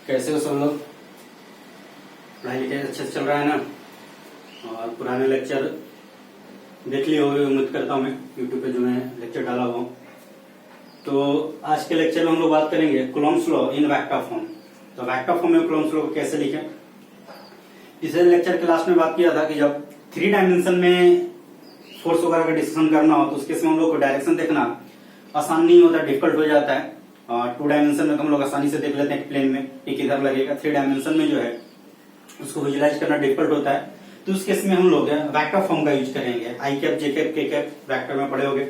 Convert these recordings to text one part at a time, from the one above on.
कैसे हो सब लोग। पढ़ाई लिखाई अच्छे से चल रहा है ना। और पुराने लेक्चर देख लिए होंगे, उम्मीद करता हूँ मैं यूट्यूब पे जो मैं लेक्चर डाला हुआ हूँ। तो आज के लेक्चर में हम लोग बात करेंगे Coulomb's law in vector form. तो वेक्टर फॉर्म में कूलॉम्स लॉ को कैसे लिखें। पिछले लेक्चर के लास्ट में बात किया था कि जब 3 डायमेंशन में फोर्स वगैरह का डिस्कशन करना हो तो उसके समय हम लोग को डायरेक्शन देखना आसान नहीं होता, डिफिकल्ट हो जाता है। 2 डायमेंशन में तो हम लोग आसानी से देख लेते हैं प्लेन में कि किधर लगेगा। 3 डायमेंशन में जो है उसको विजुलाइज करना डिफिकल्ट होता है। तो उस केस में हम लोग वेक्टर फॉर्म का यूज करेंगे। आई कैप, जे कैप, के कैप वेक्टर में पढ़े होंगे।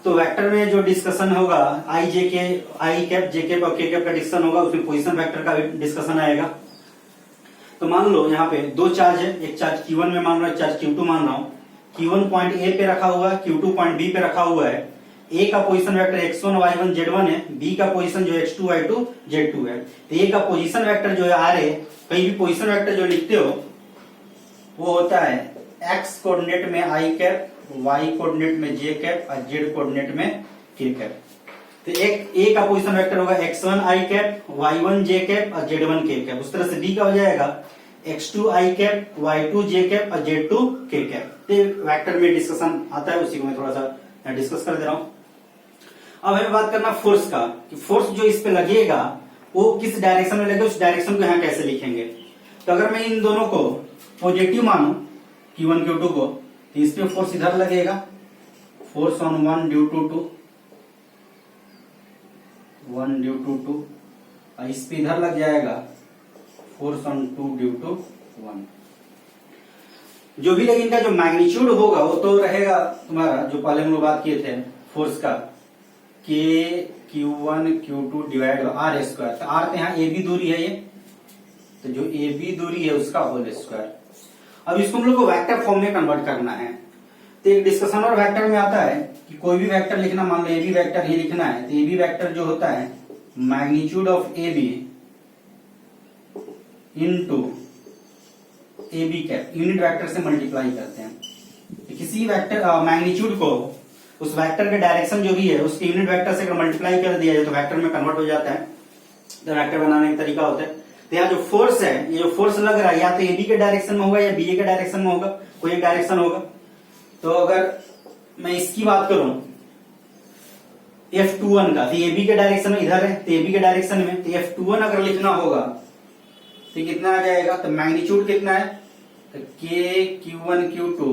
तो वेक्टर में जो डिस्कशन होगा आई कैप, जे कैप और के कैप का डिस्कशन होगा, उसमें पोजीशन वेक्टर का भी डिस्कशन आएगा। तो मान लो यहाँ पे 2 चार्ज है, एक चार्ज Q1 में मान रहा है, चार्ज Q2 मान रहा हूँ। Q1 पॉइंट ए पे रखा हुआ है, Q2 पॉइंट बी पे रखा हुआ है। ए का position vector x1 y1 z1 है, बी का पोजीशन जो x2 y2 z2 है। तो ए का पोजीशन वेक्टर जो है r है, कहीं भी पोजीशन वेक्टर जो लिखते हो वो होता है x कोऑर्डिनेट में i कैप, y कोऑर्डिनेट में j कैप और z कोऑर्डिनेट में k कैप। तो एक ए का पोजीशन वेक्टर होगा x1 i cap, y1 j cap और z1 k कैप। उस तरह से बी का हो जाएगा x2 i cap, y2 j cap और z2 k कैप। ये वेक्टर में डिस्कशन आता है, उसी को मैं थोड़ा सा डिस्कस कर दे रहा हूं। अब हमें बात करना फोर्स का कि फोर्स जो इस पे लगेगा वो किस डायरेक्शन में लगेगा, उस डायरेक्शन को यहाँ कैसे लिखेंगे। तो अगर मैं इन दोनों को पॉजिटिव मानूं Q1 Q2 को, तो इस पे फोर्स इधर लगेगा, force on 1 due to 2, 1 due to 2, और इस पे इधर लग जाएगा फोर्स ऑन 2 ड्यू टू 1। जो भी लेकिन इनका जो मैग्नीट्यूड होगा वो तो रहेगा तुम्हारा जो पहले हम लोग बात किए थे फोर्स का, के Q1 Q2 divide bye r square. तो r तो यहाँ ए बी दूरी है ये, तो जो ए बी दूरी है उसका होल स्क्वायर। अब इसको हम लोग को वेक्टर फॉर्म में कन्वर्ट करना है। तो एक डिस्कशन और वेक्टर में आता है कि कोई भी वेक्टर लिखना, मान लो ए बी वेक्टर ही लिखना है, तो ए बी वेक्टर जो होता है magnitude of A B into A B cap, unit vector से मल्टीप्लाई करते हैं। तो किसी वेक्टर मैग्नीट्यूड को उस वेक्टर के डायरेक्शन जो भी है उसके यूनिट वेक्टर से अगर मल्टीप्लाई कर दिया जाए तो वेक्टर में कन्वर्ट हो जाता है। तो वेक्टर बनाने का तरीका होता है। तो यहाँ जो फोर्स है, ये जो फोर्स लग रहा है या तो ए बी के डायरेक्शन में होगा या बी ए के डायरेक्शन में होगा, कोई एक डायरेक्शन होगा। तो अगर मैं इसकी बात करूं F21 का, तो ए बी के डायरेक्शन में इधर है, तो ए बी के डायरेक्शन में, तो F21 अगर लिखना होगा तो कितना आ जाएगा। तो मैग्नीट्यूड कितना है, तो k Q1 Q2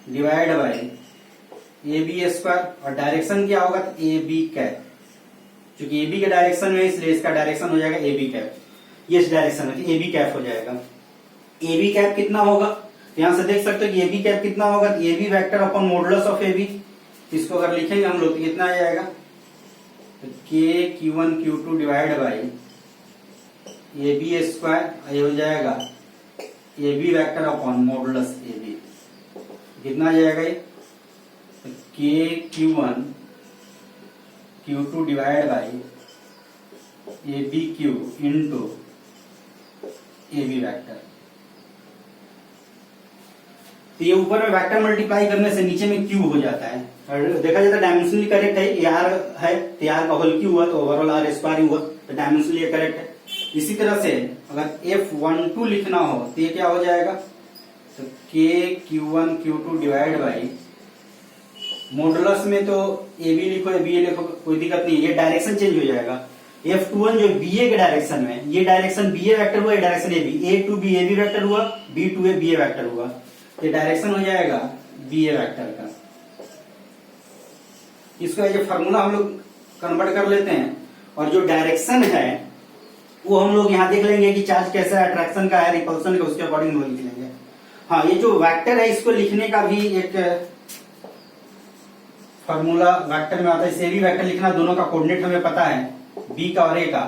divide by A B square, और डायरेक्शन क्या होगा, तो ए बी कैप। क्योंकि ए बी के डायरेक्शन में इसलिए इसका डायरेक्शन हो जाएगा ए बी कैप। ये इस डायरेक्शन में ए बी कैप हो जाएगा। ए बी कैप कितना होगा, तो यहां से देख सकते हो कि ए बी कैप कितना होगा, तो A B vector upon modulus of A B. इसको अगर लिखेंगे हम लोग तो कितना आ जाएगा, तो k Q1 Q2 divide by A B square, ये हो जाएगा A B vector upon modulus A B. कितना आ जाएगा ये, k Q1 Q2 divide by A B cube into A B vector. तो ये ऊपर में वेक्टर मल्टीप्लाई करने से नीचे में क्यू हो जाता है। और देखा जाता है डायमेंशनली करेक्ट है, ये आर है तो आर का होल क्यू हुआ, तो ओवरऑल आर स्क्वायर हुआ, तो डायमेंशनली करेक्ट है। इसी तरह से अगर F12 लिखना हो तो ये क्या हो जाएगा, तो k Q1 Q2 divide by modulus में तो ए बी लिखो या बी ए लिखो, कोई दिक्कत नहीं, ये डायरेक्शन चेंज हो जाएगा। F21 जो बी ए के डायरेक्शन में, ये डायरेक्शन बी ए वेक्टर हुआ, ये direction A B, A to B A B vector हुआ, B to A B A vector हुआ, ये डायरेक्शन हो जाएगा बी ए वेक्टर का। इसको एज फार्मूला हम लोग कन्वर्ट कर लेते हैं, और जो डायरेक्शन है वो हम लोग यहाँ देख लेंगे कि चार्ज कैसा है, अट्रैक्शन का है, रिपल्सन का, उसके अकॉर्डिंग हम लिख लेंगे। हाँ, ये जो वेक्टर है इसको लिखने का भी एक फार्मूला वेक्टर में आता है। इसे भी वेक्टर लिखना, दोनों का कोऑर्डिनेट हमें पता है, बी का और ए का।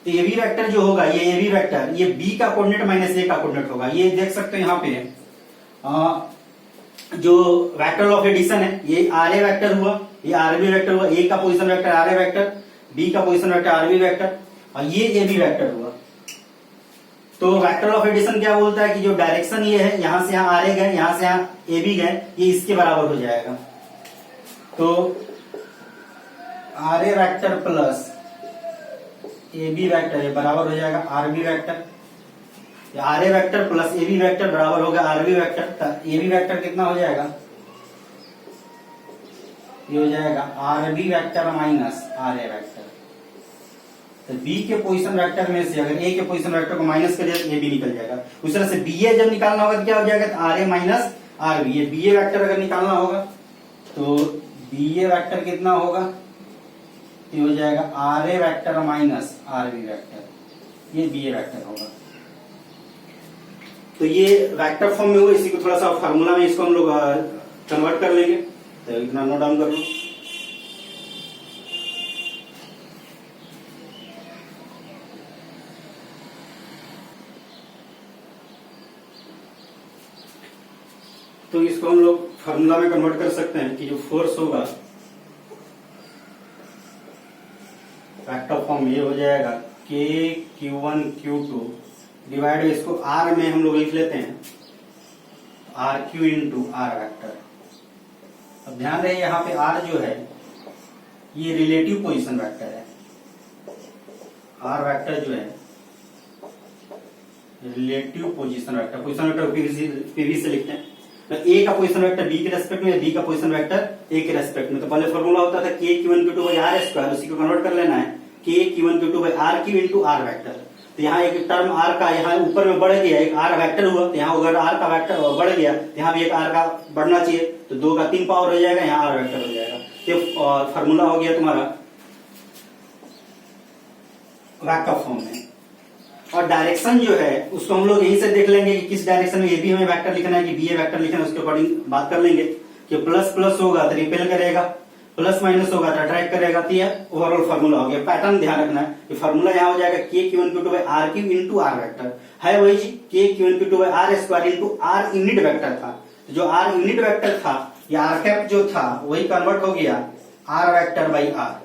तो ये भी वेक्टर जो होगा, ये ए बी वेक्टर, ये बी का कोऑर्डिनेट माइनस ए का कोऑर्डिनेट होगा। ये देख सकते हो यहाँ पे जो वेक्टर ऑफ एडिशन है, ये आर ए वेक्टर हुआ, ये आर बी वेक्टर हुआ, ए का position vector are A vector, B का position vector R B vector, और ये ए बी वेक्टर हुआ। तो वेक्टर ऑफ एडिशन क्या बोलता है कि जो डायरेक्शन ये है, यहां से यहां आर ए गए, यहां से यहां ए बी गए, ये इसके बराबर हो जाएगा। तो r A vector plus A B vector ये बराबर हो जाएगा r B vector. Are A vector plus A B vector बराबर होगा r B vector. A B vector कितना हो जाएगा, ये हो जाएगा r B vector minus r A vector. तो बी के पोजीशन वेक्टर में से अगर ए के पोजीशन वेक्टर को माइनस करिए तो ए बी निकल जाएगा। उस तरह से बी ए जब निकालना होगा तो क्या हो जाएगा, r A minus r B. ये बी ए वेक्टर अगर निकालना होगा तो बी ए वेक्टर कितना होगा, ये हो जाएगा r A vector minus r B vector, ये बी ए वेक्टर होगा। तो ये वेक्टर फॉर्म में हुआ, इसी को थोड़ा सा फार्मूला में इसको हम लोग कन्वर्ट कर लेंगे। तो इतना नोट डाउन कर लो। तो इसको हम लोग फार्मूला में कन्वर्ट कर सकते हैं कि जो फोर्स होगा वेक्टर फॉर्म ये हो जाएगा के Q1 Q2 डिवाइड, इसको आर में हम लोग लिख लेते हैं r cube into r vector. अब ध्यान रहे यहाँ पे आर जो है ये रिलेटिव पोजीशन वेक्टर है। आर वेक्टर जो है relative position vector, position vector PV से लिखते हैं। तो ए का पोजीशन वेक्टर बी के रेस्पेक्ट में, बी का पोजीशन वेक्टर ए के रेस्पेक्ट में। तो पहले फॉर्मूला होता था के Q1 Q2 by r square, उसी को कन्वर्ट कर लेना है k Q1 Q2 by r cube into r vector. तो यहाँ एक टर्म आर का यहाँ ऊपर में बढ़ गया, एक आर वेक्टर हुआ, तो यहाँ अगर आर का वेक्टर बढ़ गया तो यहाँ भी एक आर का बढ़ना चाहिए, तो 2 का 3 पावर हो जाएगा, यहाँ आर वेक्टर हो जाएगा। तो फॉर्मूला हो गया तुम्हारा वेक्टर फॉर्म में। और डायरेक्शन जो है उसको हम लोग यहीं से देख लेंगे कि किस डायरेक्शन में, ये भी हमें वेक्टर लिखना है कि बी ए वेक्टर लिखना है, उसके अकॉर्डिंग बात कर लेंगे कि प्लस प्लस होगा तो रिपेल करेगा, प्लस माइनस होगा तो अट्रैक्ट करेगा। तो ये ओवरऑल फार्मूला हो गया। पैटर्न ध्यान रखना है कि फार्मूला यहाँ हो जाएगा k Q1 Q2 by r cube into r vector है वही k Q1 Q2 by r square into r unit vector था। जो आर यूनिट वेक्टर था या आर कैप जो था वही कन्वर्ट हो गया आर वेक्टर बाई आर।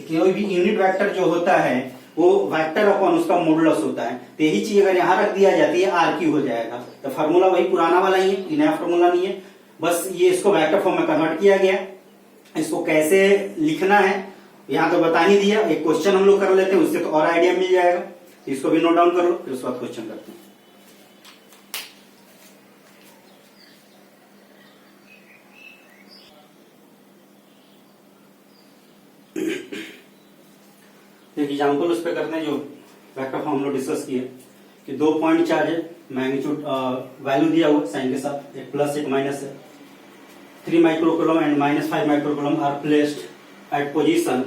कोई भी यूनिट वेक्टर जो होता है वो वेक्टर अपॉन उसका मॉडुलस होता है। तो यही चीज अगर यहाँ रख दिया जाती है आर क्यू हो जाएगा। तो फार्मूला वही पुराना वाला ही है, नया फार्मूला नहीं है, बस ये इसको वेक्टर फॉर्म में कन्वर्ट किया गया। इसको कैसे लिखना है यहाँ तो बता ही दिया। एक क्वेश्चन हम लोग कर लेते हैं, उससे तो और आइडिया मिल जाएगा। इसको भी नोट डाउन कर लो, फिर उसके बाद क्वेश्चन करते हैं। एक एग्जाम्पल उस पर करते हैं जो वेक्टर फॉर्म हम लोग डिस्कस किए कि 2 पॉइंट चार्ज है, मैग्नीट्यूड वैल्यू दिया हुआ साइन के साथ, एक प्लस एक माइनस है। 3 microcoulomb and -5 microcoulomb are placed at position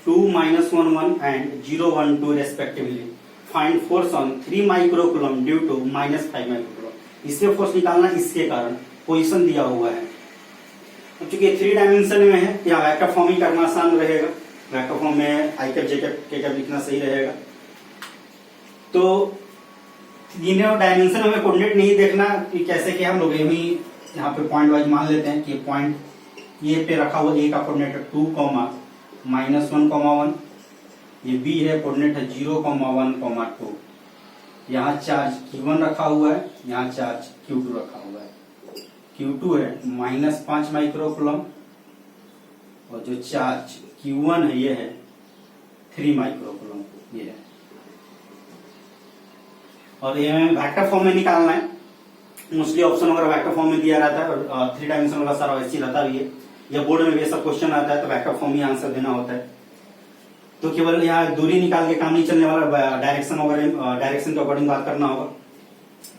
2, -1, 1 and 0, 1, 2 respectively. Find force on 3 microcoulomb due to -5 microcoulomb. इससे फोर्स निकालना इसके कारण पोजीशन दिया हुआ है। अब चूंकि 3 डायमेंशन में है, यहाँ वेक्टर फॉर्म ही करना आसान रहेगा। वेक्टर फॉर्म में आई कैप जे कैप के कैप लिखना सही रहेगा। तो तीनों डायमेंशन में कोऑर्डिनेट नहीं देखना कि कैसे कि हम लोग यहाँ पे पॉइंट वाइज मान लेते हैं कि पॉइंट ये पे रखा हुआ ए का कोऑर्डिनेट है 2, -1, 1, ये बी है कोऑर्डिनेट है 0, 1, 2। यहाँ चार्ज Q1 रखा हुआ है, यहाँ चार्ज Q2 रखा हुआ है। Q2 है -5 माइक्रोकूलम और जो चार्ज Q1 है ये है 3 माइक्रोकूलम, ये है। और ये वेक्टर फॉर्म में निकालना है। मोस्टली ऑप्शन अगर वेक्टर फॉर्म में दिया रहता है और 3 डायमेंशन वाला सारा वैसे ही रहता भी है, या बोर्ड में भी ऐसा क्वेश्चन आता है तो वेक्टर फॉर्म ही आंसर देना होता है। तो केवल यहाँ दूरी निकाल के काम नहीं चलने वाला, डायरेक्शन वगैरह डायरेक्शन के अकॉर्डिंग बात करना होगा।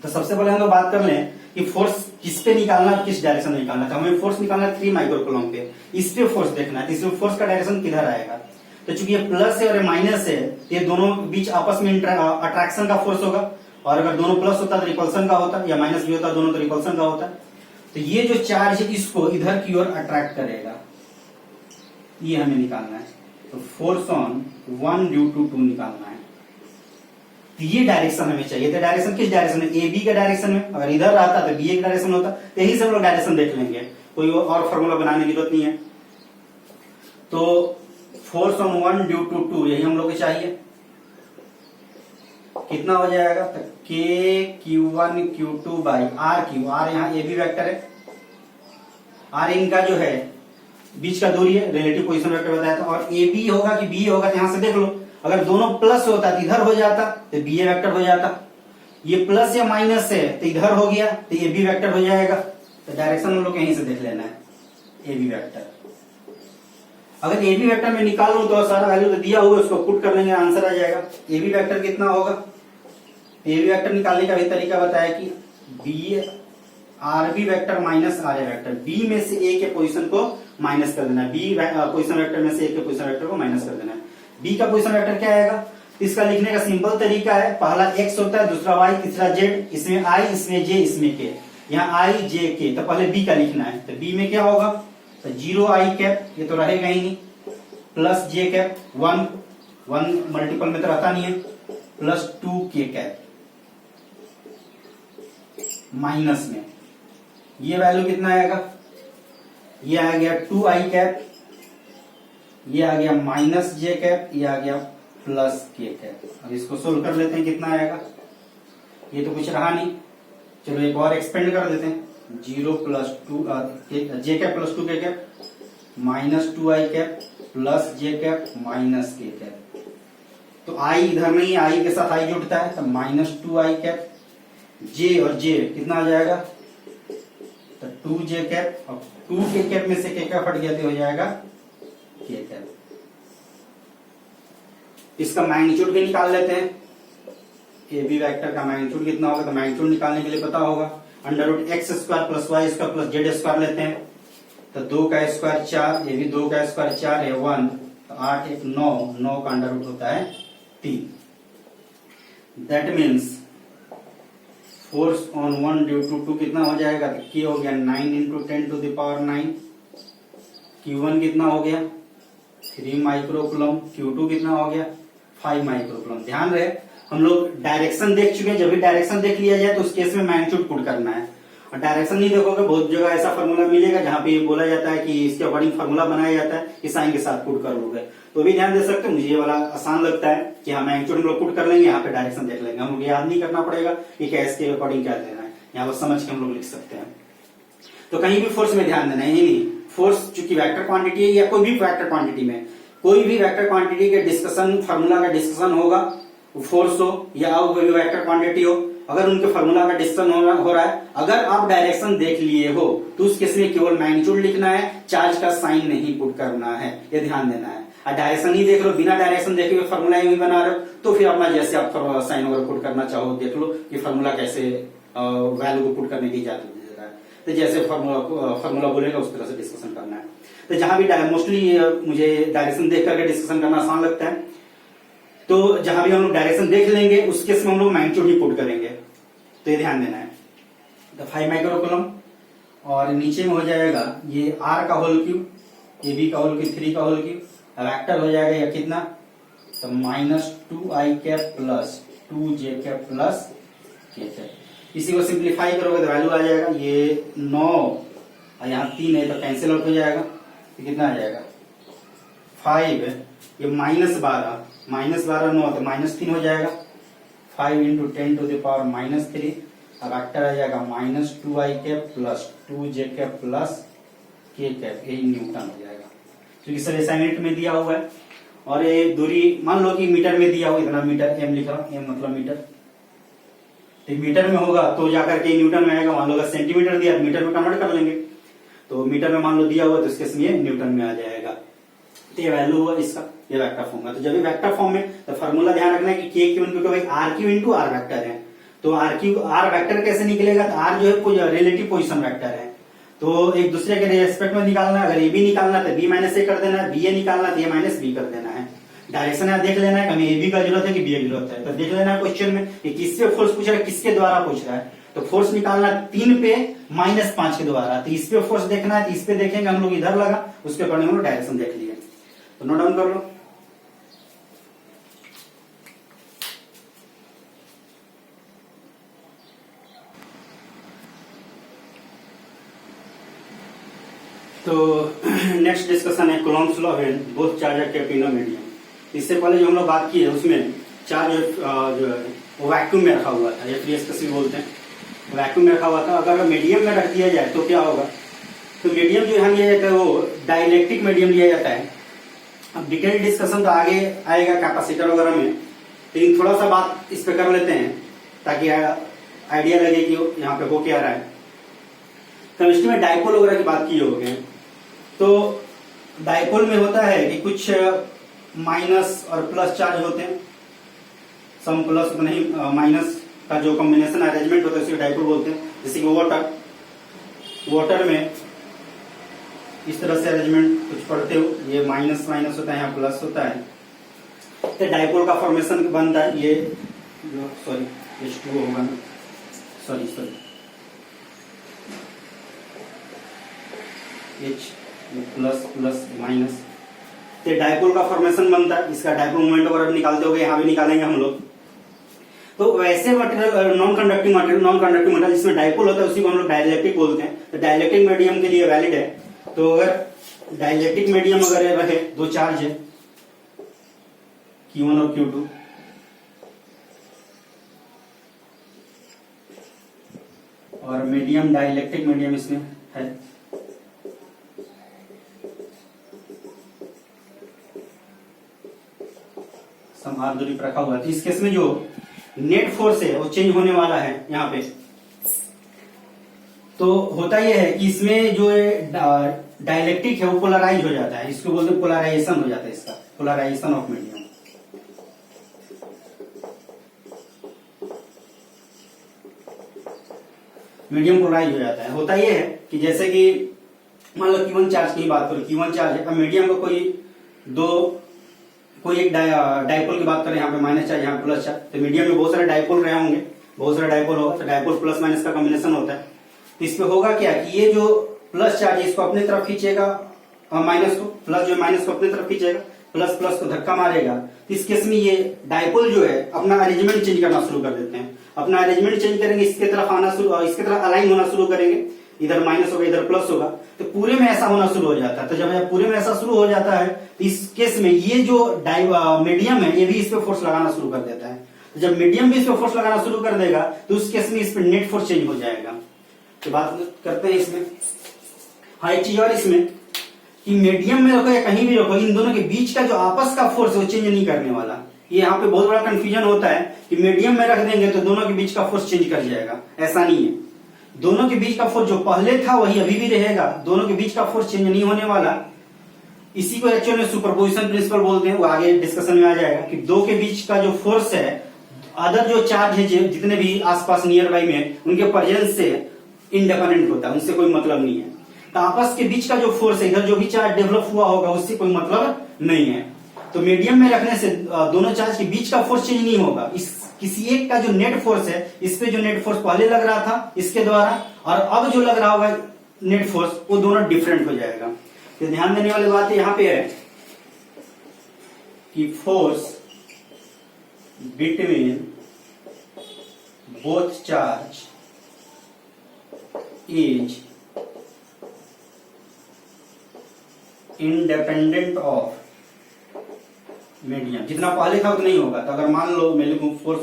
तो सबसे पहले हम लोग बात कर लें कि फोर्स किस पे निकालना है, किस डायरेक्शन में निकालना है। तो हमें फोर्स निकालना है 3 माइक्रोकूलम पे, इस पे फोर्स देखना है। इसमें फोर्स का डायरेक्शन किधर आएगा। तो चूंकि ये प्लस है और ये माइनस है, ये दोनों बीच आपस में अट्रैक्शन का फोर्स होगा, और अगर दोनों प्लस होता तो रिपल्सन का होता, या माइनस भी होता दोनों तो रिपल्सन का होता। तो ये जो चार्ज है इसको इधर की ओर अट्रैक्ट करेगा, ये हमें निकालना है। तो फोर्स ऑन 1 ड्यू टू 2 निकालना है। तो ये डायरेक्शन हमें चाहिए। तो डायरेक्शन किस डायरेक्शन में, ए बी के डायरेक्शन में। अगर इधर रहता तो बी ए के डायरेक्शन होता। तो यही सब लोग डायरेक्शन देख लेंगे, कोई और फॉर्मूला बनाने की जरूरत नहीं है। तो फोर्स ऑन 1 ड्यू टू 2 यही हम लोग को चाहिए। कितना हो जाएगा, तो k Q1 Q2 by r Q, are यहाँ ए बी वेक्टर है, आर इनका जो है बीच का दूरी है, रिलेटिव पोजीशन वेक्टर बताया था। और ए बी होगा कि बी होगा, तो यहां से देख लो, अगर दोनों प्लस होता तो इधर हो जाता तो बी ए वेक्टर हो जाता, ये प्लस या माइनस है तो इधर हो गया तो ये बी वेक्टर हो जाएगा। तो डायरेक्शन हम लोग यहीं से देख लेना है, ए बी वेक्टर। अगर ए बी वेक्टर में निकालूं तो सारा वैल्यू तो दिया हुआ है, उसको पुट कर लेंगे, आंसर आ जाएगा। ए बी वेक्टर कितना होगा, ए बी वेक्टर निकालने का भी तरीका बताया कि B r B vector minus r A vector, B में से ए के पोजीशन को माइनस कर देना है, बी पोजीशन वेक्टर में से ए के पोजीशन वेक्टर को माइनस कर देना है। बी का पोजीशन वेक्टर क्या आएगा, इसका लिखने का सिंपल तरीका है, पहला x होता है, दूसरा y, तीसरा z, इसमें i, इसमें j, इसमें k, यहाँ i j k, तो पहले b का लिखना है। तो b में क्या होगा, तो 0 i कैप, ये तो रहेगा ही नहीं, प्लस j कैप 1 मल्टीपल में तो रहता नहीं है, प्लस 2 k कैप माइनस में, ये वैल्यू कितना आएगा, ये आ गया 2 i कैप, ये आ गया माइनस j कैप, ये आ गया प्लस के कैप। अब इसको सोल्व कर लेते हैं, कितना आएगा, ये तो कुछ रहा नहीं, चलो एक और एक्सपेंड कर देते हैं, 0 प्लस 2 जे कैप प्लस 2 के कैप माइनस 2 आई कैप प्लस जे कैप माइनस के कैप। तो आई इधर नहीं, आई के साथ आई जुड़ता है, तो माइनस 2 आई कैप, जे और जे कितना आ जाएगा, तो 2 जे कैप, और 2 के कैप में से के कैप हट गया तो हो जाएगा के कैप। इसका मैग्नीट्यूड भी निकाल लेते हैं, ए बी वेक्टर का मैग्नीट्यूड कितना होगा, तो मैग्नीट्यूड निकालने के लिए पता होगा, under root x square plus y square plus z square लेते हैं, तो 2 का स्क्वायर 4, ये भी 2 का स्क्वायर 4 है 1, तो 8 1 9, 9 का अंडर रूट होता है 3। That means force on 1 due to 2 कितना हो जाएगा, तो K हो गया 9 into 10 to the power 9, Q1 कितना हो गया 3 माइक्रोकूलम, Q2 कितना हो गया 5 माइक्रोकूलम। ध्यान रहे हम लोग डायरेक्शन देख चुके हैं, जब भी डायरेक्शन देख लिया जाए तो उस केस में मैग्नीट्यूड पुट करना है, और डायरेक्शन नहीं देखोगे बहुत जगह ऐसा फॉर्मूला मिलेगा जहां पे बोला जाता है कि इसके अकॉर्डिंग फॉर्मूला बनाया जाता है कि साइन के साथ पुट कर लोगे, तो भी ध्यान दे सकते हो। मुझे ये वाला आसान लगता है कि हाँ मैग्नीट्यूड हम लोग पुट कर लेंगे, यहाँ पे डायरेक्शन देख लेंगे, हम लोग याद नहीं करना पड़ेगा कि कैसे के अकॉर्डिंग क्या देना है, यहाँ पर समझ के हम लोग लिख सकते हैं। तो कहीं भी फोर्स में ध्यान देना है, ये नहीं फोर्स चूंकि वेक्टर क्वांटिटी है या कोई भी वेक्टर क्वांटिटी में, कोई भी वेक्टर क्वांटिटी के डिस्कशन फार्मूला का डिस्कशन होगा, फोर्स हो या कोई भी वेक्टर क्वांटिटी हो, अगर उनके फार्मूला का डिस्कशन हो रहा है, अगर आप डायरेक्शन देख लिए हो तो उस केस में केवल मैग्नीट्यूड लिखना है, चार्ज का साइन नहीं पुट करना है, ये ध्यान देना है। और डायरेक्शन ही देख लो, बिना डायरेक्शन देखे हुए फार्मूला ही बना रहे हो, तो फिर अपना जैसे आप साइन वगैरह पुट करना चाहो देख लो कि फार्मूला कैसे वैल्यू को पुट करने की इजाजत दे रहा है, तो जैसे फार्मूला बोलेगा उस तरह से डिस्कशन करना है। तो जहां भी मोस्टली मुझे डायरेक्शन देख करके डिस्कशन करना आसान लगता है, तो जहां भी हम लोग डायरेक्शन देख लेंगे उस केस में हम लोग मैग्नीट्यूड ही पुट करेंगे, तो ये ध्यान देना है। तो 5 माइक्रोकूलम, और नीचे में हो जाएगा ये r का होल क्यूब, ए बी का होल क्यूब, 3 का होल क्यूब, वेक्टर हो जाएगा या कितना, तो माइनस 2 आई कैप प्लस 2 जे कैप प्लस के कैप। इसी को सिंप्लीफाई करोगे तो वैल्यू आ जाएगा ये 9, और यहाँ 3 है तो कैंसिल आउट हो जाएगा, तो कितना आ जाएगा 5, ये -12 9 तो -3 हो जाएगा, 5 इंटू 10 टू द पावर -3, अब वेक्टर आ जाएगा -2 आई कैप प्लस 2 जे कैप प्लस के कैप, यही न्यूटन हो जाएगा, क्योंकि सर ऐसा यूनिट में दिया हुआ है। और ये दूरी मान लो कि मीटर में दिया हुआ, इतना मीटर, एम लिख रहा हूं, एम मतलब मीटर, तो मीटर में होगा तो जाकर के न्यूटन में आएगा, मान लो अगर सेंटीमीटर दिया तो मीटर में कन्वर्ट कर लेंगे, तो मीटर में मान लो दिया हुआ तो इसके लिए न्यूटन में आ जाएगा। तो ये वैल्यू हुआ इसका, ये वेक्टर फॉर्म है। तो जब भी वेक्टर फॉर्म में तो फार्मूला ध्यान रखना है कि k q into by r cube into r vector है, तो आर क्यू आर वेक्टर कैसे निकलेगा, तो आर जो है रिलेटिव पोजीशन वेक्टर है, तो एक दूसरे के रेस्पेक्ट में निकालना है, अगर ए बी निकालना तो बी माइनस ए कर देना है, बी ए निकालना तो ए माइनस बी कर देना है। डायरेक्शन यहाँ देख लेना है कि हमें ए बी का जरूरत है कि बी ए की जरूरत है, तो देख लेना है क्वेश्चन में कि किससे फोर्स पूछ रहा है, किसके द्वारा पूछ रहा है, तो फोर्स निकालना 3 पे -5 के द्वारा, तो इस पे फोर्स देखना है, तो इस पे देखेंगे हम लोग इधर लगा, उसके अकॉर्डिंग हम लोग डायरेक्शन देख लिए, तो नोट डाउन कर लो। तो नेक्स्ट डिस्कशन है Coulomb's law when both charge are kept in a medium. इससे पहले जो हम लोग बात की है उसमें चार्ज जो है वो वैक्यूम में रखा हुआ था, या फ्री स्पेस भी बोलते हैं, वैक्यूम में रखा हुआ था। अगर मीडियम में रख दिया जाए तो क्या होगा, तो मीडियम जो यहाँ लिया जाता है वो डाइलेक्ट्रिक मीडियम लिया जाता है। अब डिटेल डिस्कशन तो आगे आएगा कैपेसिटर वगैरह में, लेकिन थोड़ा सा बात इस पे कर लेते हैं ताकि आइडिया लगे कि यहाँ पे हो क्या रहा है। केमिस्ट्री में डाइपोल वगैरह की बात की होगी, तो डाइपोल में होता है कि कुछ माइनस और प्लस चार्ज होते हैं, सम प्लस नहीं माइनस का जो कॉम्बिनेशन अरेंजमेंट होता है उसे डाइपोल बोलते हैं। जैसे कि वाटर में इस तरह से अरेंजमेंट कुछ पढ़ते हो, ये माइनस माइनस होता है, यहाँ प्लस होता है, तो डाइपोल का फॉर्मेशन बनता है। ये सॉरी H2O होगा ना, sorry H plus plus minus, तो डाइपोल का फॉर्मेशन बनता है। इसका डाइपोल मोमेंट वगैरह निकालते हो गए, यहाँ भी निकालेंगे हम लोग। तो वैसे मटेरियल नॉन कंडक्टिंग मटेरियल जिसमें डाइपोल होता है उसी को हम लोग डाइलेक्ट्रिक बोलते हैं। तो डाइलेक्ट्रिक मीडियम के लिए वैलिड है। तो अगर डाइलेक्ट्रिक मीडियम अगर रहे, दो चार्ज है Q1 और Q2, और मीडियम डाइलेक्ट्रिक मीडियम इसमें है, समान दूरी पर रखा हुआ है। तो इस केस में जो नेट फोर्स है वो चेंज होने वाला है यहाँ पे। तो होता यह है कि इसमें जो डाइलेक्ट्रिक है वो पोलराइज हो जाता है, इसको बोलते हैं पोलराइजेशन हो जाता है, इसका polarization of medium. Medium polarize हो जाता है। होता यह है कि जैसे कि मान लो Q1 चार्ज की बात करो, Q1 चार्ज है, अब मीडियम का कोई एक डाइपोल की बात करें, यहाँ पे माइनस चार्ज, यहाँ प्लस चार्ज, तो मीडियम में बहुत सारे डाइपोल रहे होंगे, बहुत सारे डाइपोल होगा, तो डाइपोल प्लस माइनस का कॉम्बिनेशन होता है। तो इस पे होगा क्या कि ये जो प्लस चार्ज है इसको अपनी तरफ खींचेगा, माइनस को, प्लस जो माइनस को अपनी तरफ खींचेगा, प्लस प्लस को धक्का मारेगा। तो इस केस में ये डाइपोल जो है अपना अरेंजमेंट चेंज करना शुरू कर देते हैं। अपना अरेंजमेंट चेंज करेंगे, इसके तरफ आना शुरू, इसके तरफ अलाइन होना शुरू करेंगे, इधर माइनस होगा इधर प्लस होगा, तो पूरे में ऐसा होना शुरू हो जाता है। तो जब पूरे में ऐसा शुरू हो जाता है तो इस केस में ये जो मीडियम है ये भी इस पे फोर्स लगाना शुरू कर देता है। तो जब मीडियम भी इस पे फोर्स लगाना शुरू कर देगा तो उस केस में इस पे नेट फोर्स चेंज हो जाएगा। तो बात करते हैं इसमें। हाँ, एक चीज और इसमें कि मीडियम में रखो या कहीं भी रखो, इन दोनों के बीच का जो आपस का फोर्स है वो चेंज नहीं करने वाला। ये यहाँ पे बहुत बड़ा कंफ्यूजन होता है कि मीडियम में रख देंगे तो दोनों के बीच का फोर्स चेंज कर जाएगा, ऐसा नहीं है। दोनों के बीच का फोर्स जो पहले था वही अभी भी रहेगा, दोनों के बीच का फोर्स चेंज नहीं होने वाला। इसी को एक्चुअल में सुपरपोजिशन प्रिंसिपल बोलते हैं, वो आगे डिस्कशन में आ जाएगा कि दो के बीच का जो फोर्स है, अदर जो चार्ज है जितने भी आसपास नियर बाई में, उनके प्रेजेंस से इंडिपेंडेंट होता है, उनसे कोई मतलब नहीं है। तो आपस के बीच का जो फोर्स है, इधर जो भी चार्ज डेवलप हुआ होगा उससे कोई मतलब नहीं है। तो मीडियम में रखने से दोनों चार्ज के बीच का फोर्स चेंज नहीं होगा। इस किसी एक का जो नेट फोर्स है, इस पे जो नेट फोर्स पहले लग रहा था इसके द्वारा, और अब जो लग रहा होगा नेट फोर्स, वो दोनों डिफरेंट हो जाएगा। तो ध्यान देने वाली बात यहाँ पे है कि force between both charge is independent of medium. जितना पहले था उतना नहीं होगा। तो अगर मान लो मैं लिखूं फोर्स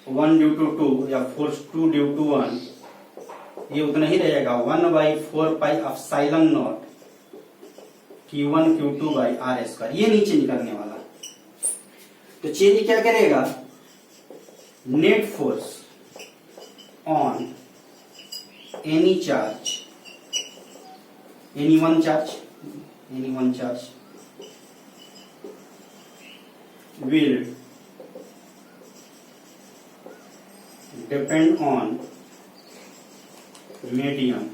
1 ड्यू टू 2 या फोर्स 2 ड्यू टू 1, ये उतना ही रहेगा 1/4 pi epsilon naught Q1 Q2 by R square. ये नहीं चेंज करने वाला। तो चेंज क्या करेगा, net force on any charge, any one charge will depend on medium